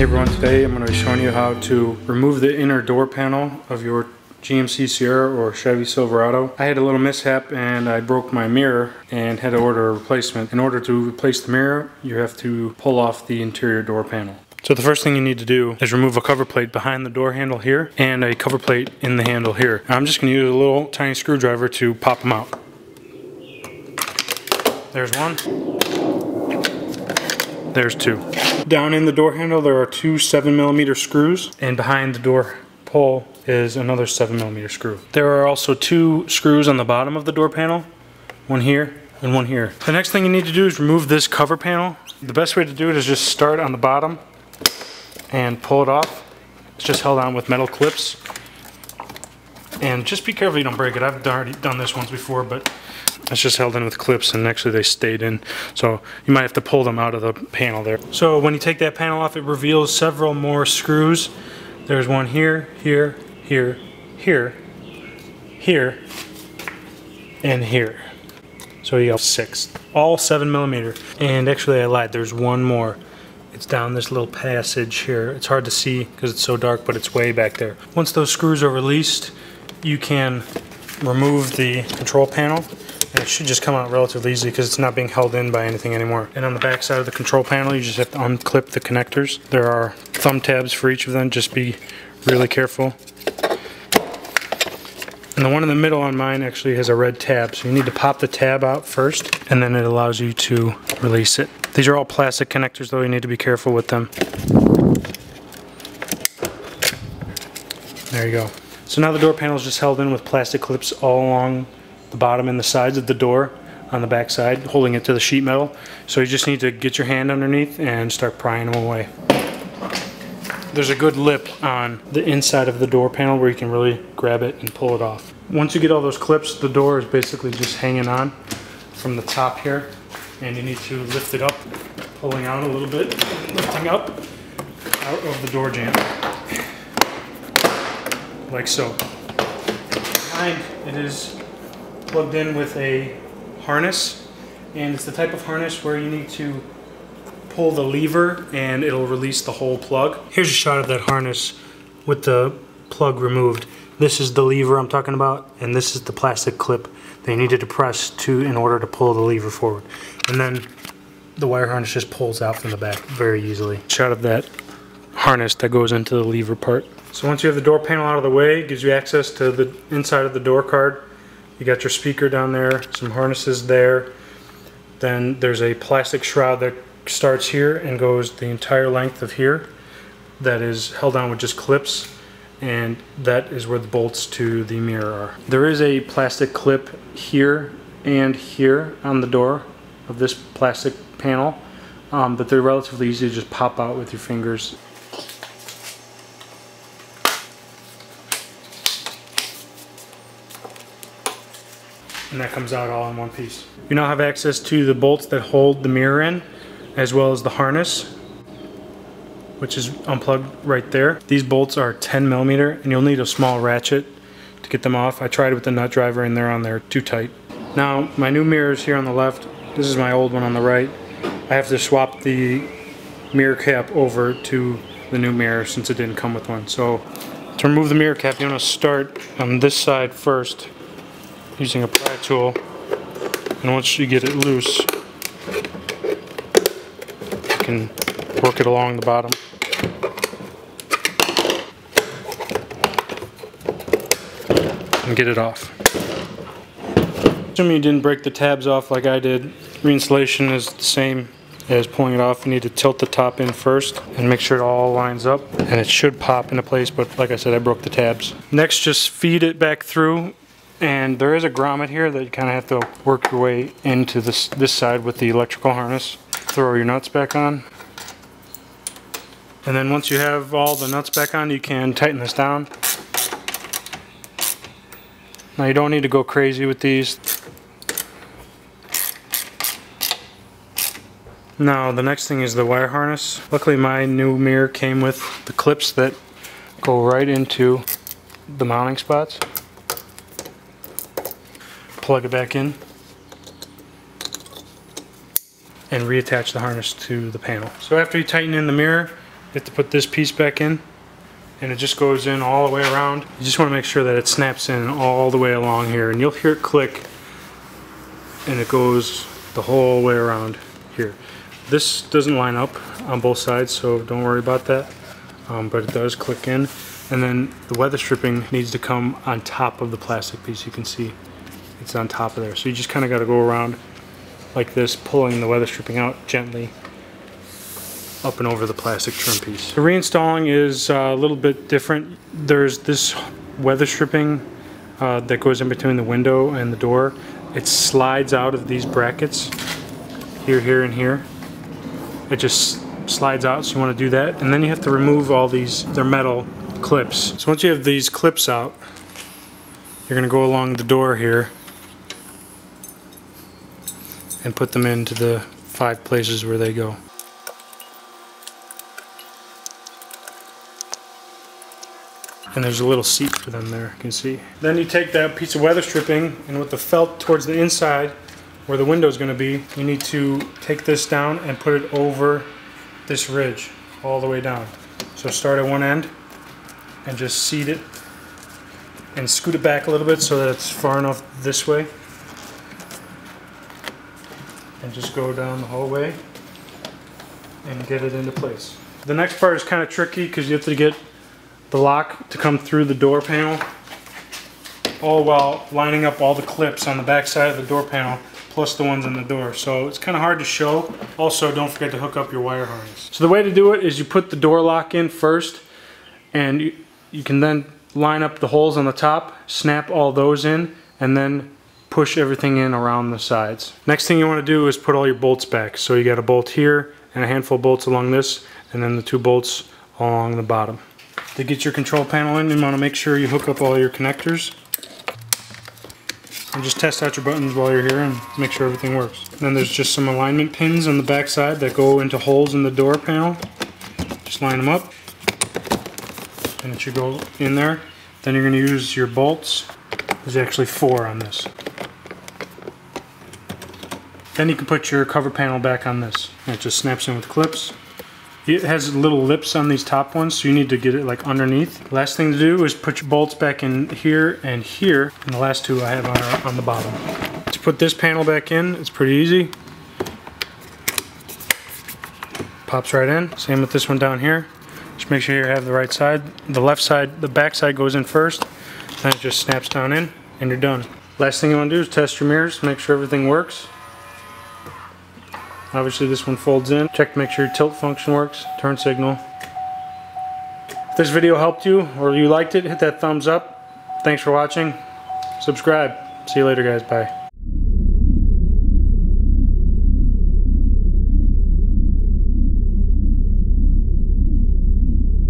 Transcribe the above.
everyone, today I'm going to be showing you how to remove the inner door panel of your GMC Sierra or Chevy Silverado. I had a little mishap and I broke my mirror and had to order a replacement. In order to replace the mirror, you have to pull off the interior door panel. So the first thing you need to do is remove a cover plate behind the door handle here and a cover plate in the handle here. I'm just going to use a little tiny screwdriver to pop them out. There's one. There's two. Down in the door handle there are two 7mm screws, and behind the door pull is another 7mm screw. There are also two screws on the bottom of the door panel, one here and one here. The next thing you need to do is remove this cover panel. The best way to do it is just start on the bottom and pull it off. It's just held on with metal clips. And just be careful you don't break it. I've already done this once before, but it's just held in with clips and actually they stayed in. So you might have to pull them out of the panel there. So when you take that panel off, it reveals several more screws. There's one here, here, here, here, here, and here. So you have 6, all 7mm. And actually I lied, there's one more. It's down this little passage here. It's hard to see because it's so dark, but it's way back there. Once those screws are released, you can remove the control panel. And it should just come out relatively easily because it's not being held in by anything anymore. And on the back side of the control panel, you just have to unclip the connectors. There are thumb tabs for each of them. Just be really careful. And the one in the middle on mine actually has a red tab. So you need to pop the tab out first, and then it allows you to release it. These are all plastic connectors though. You need to be careful with them. There you go. So now the door panel is just held in with plastic clips all along the bottom and the sides of the door on the back side, holding it to the sheet metal. So you just need to get your hand underneath and start prying them away. There's a good lip on the inside of the door panel where you can really grab it and pull it off. Once you get all those clips, the door is basically just hanging on from the top here, and you need to lift it up, pulling out a little bit, lifting up out of the door jamb, like so. Behind it is plugged in with a harness, and it's the type of harness where you need to pull the lever and it'll release the whole plug. Here's a shot of that harness with the plug removed. This is the lever I'm talking about, and this is the plastic clip that you needed to press to in order to pull the lever forward. And then the wire harness just pulls out from the back very easily. Shot of that harness that goes into the lever part. So once you have the door panel out of the way, it gives you access to the inside of the door card. You got your speaker down there, some harnesses there. Then there's a plastic shroud that starts here and goes the entire length of here. That is held on with just clips, and that is where the bolts to the mirror are. There is a plastic clip here and here on the door of this plastic panel, but they're relatively easy to just pop out with your fingers. And that comes out all in one piece. You now have access to the bolts that hold the mirror in, as well as the harness, which is unplugged right there. These bolts are 10mm, and you'll need a small ratchet to get them off. I tried with the nut driver and they're on there too tight. Now my new mirror is here on the left. This is my old one on the right. I have to swap the mirror cap over to the new mirror since it didn't come with one. So to remove the mirror cap, you want to start on this side first, using a pry tool, and once you get it loose, you can work it along the bottom. And get it off. Assuming you didn't break the tabs off like I did, reinstallation is the same as pulling it off. You need to tilt the top in first and make sure it all lines up, and it should pop into place, but like I said, I broke the tabs. Next, just feed it back through. And there is a grommet here that you kind of have to work your way into this side with the electrical harness. Throw your nuts back on. And then once you have all the nuts back on, you can tighten this down. Now you don't need to go crazy with these. Now the next thing is the wire harness. Luckily my new mirror came with the clips that go right into the mounting spots. Plug it back in and reattach the harness to the panel. So after you tighten in the mirror have to put this piece back in, and it just goes in all the way around. You just want to make sure that it snaps in all the way along here, and you'll hear it click, and it goes the whole way around here. This doesn't line up on both sides, so don't worry about that, but it does click in. And then the weather stripping needs to come on top of the plastic piece. You can see it's on top of there, so you just kind of got to go around like this, pulling the weather stripping out gently up and over the plastic trim piece. The reinstalling is a little bit different. There's this weather stripping that goes in between the window and the door. It slides out of these brackets here, here, and here. It just slides out, so you want to do that. And then you have to remove all these, they're metal clips. So once you have these clips out, you're going to go along the door here and put them into the 5 places where they go. And there's a little seat for them there, you can see. Then you take that piece of weather stripping, and with the felt towards the inside where the window is going to be, you need to take this down and put it over this ridge all the way down. So start at one end and just seat it and scoot it back a little bit so that it's far enough this way, and just go down the whole way and get it into place. The next part is kind of tricky because you have to get the lock to come through the door panel, all while lining up all the clips on the back side of the door panel plus the ones in the door. So it's kind of hard to show. Also, don't forget to hook up your wire harness. So the way to do it is you put the door lock in first, and you can then line up the holes on the top, snap all those in, and then push everything in around the sides. Next thing you want to do is put all your bolts back. So you got a bolt here and a handful of bolts along this, and then the 2 bolts along the bottom. To get your control panel in, you want to make sure you hook up all your connectors. And just test out your buttons while you're here and make sure everything works. Then there's just some alignment pins on the back side that go into holes in the door panel. Just line them up, and it should go in there. Then you're going to use your bolts. There's actually 4 on this. Then you can put your cover panel back on this. And it just snaps in with clips. It has little lips on these top ones, so you need to get it like underneath. Last thing to do is put your bolts back in here, and the last 2 I have on the bottom. To put this panel back in, it's pretty easy. Pops right in. Same with this one down here. Just make sure you have the right side. The left side, the back side goes in first, then it just snaps down in, and you're done. Last thing you want to do is test your mirrors, make sure everything works. Obviously this one folds in. Check to make sure your tilt function works, turn signal. If this video helped you or you liked it, hit that thumbs up. Thanks for watching. Subscribe. See you later, guys. Bye.